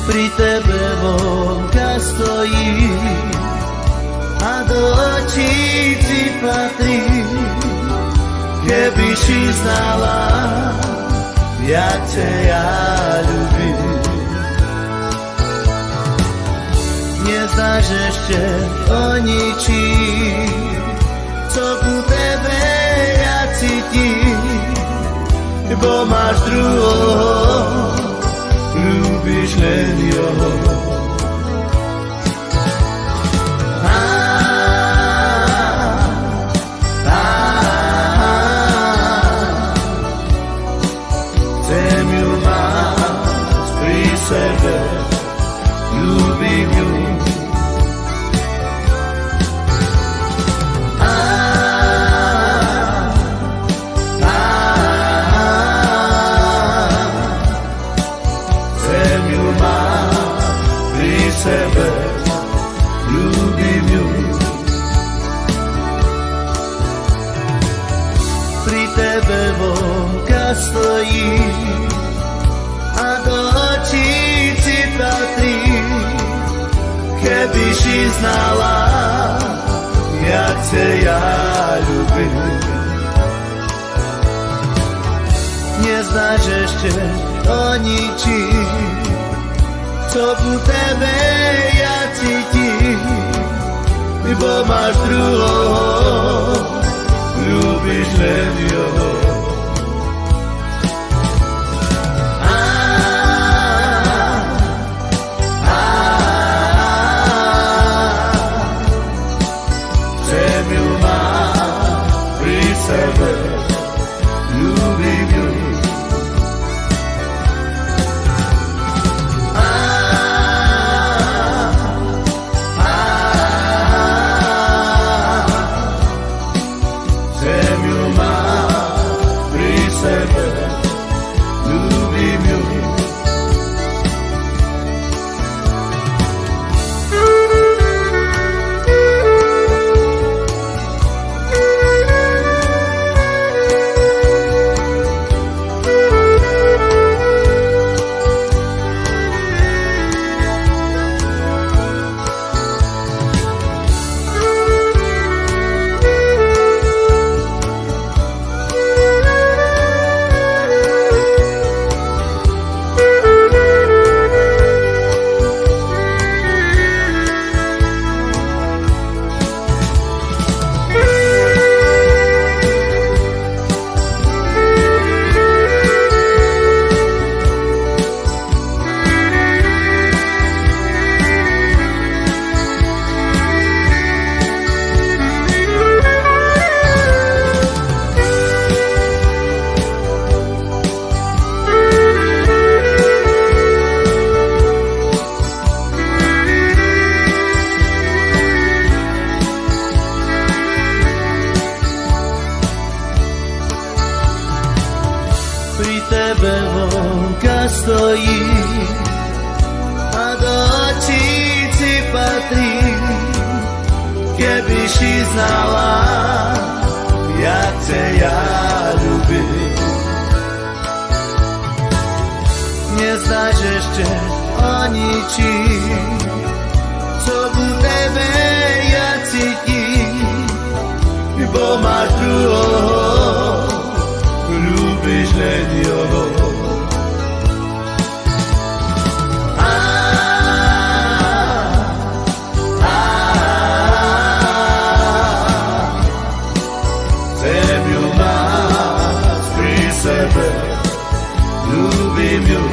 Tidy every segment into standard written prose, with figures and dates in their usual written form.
Pri tebe vonka stojí a do očí ti patrí. Keby si znala, jak ťa ja ľúbim. Neznáš ešte o ničím, co ku tebe ja cítim, bo máš druhého, ľúbiš len jeho. Chcem ju mať pri sebe, ľúbim ju. Sebe, ľúbim ju. Pri tebe vonka stojí a do očí ti patrí. Keby si znala, jak ťa ja ľúbim. Neznáš ešte o ničím, co ku tebe ja cítim, bo máš druhého, ľúbiš len jeho. Chcem ju mať pri sebe, ľúbim ju. Pri tebe vonka stojí a do očí ti patrí. Keby si znala, jak ťa ja ľúbim. Neznáš ešte o ničím, co ku tebe ja cítim, bo máš druhého, ľúbiš len jeho. Chcem ju mať pri sebe, ľúbim ju.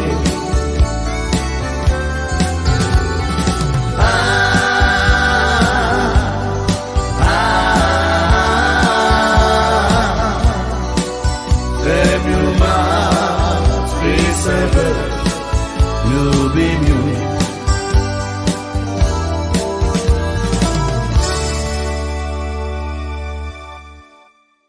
Chcem ju mať pri sebe, ľúbim ju.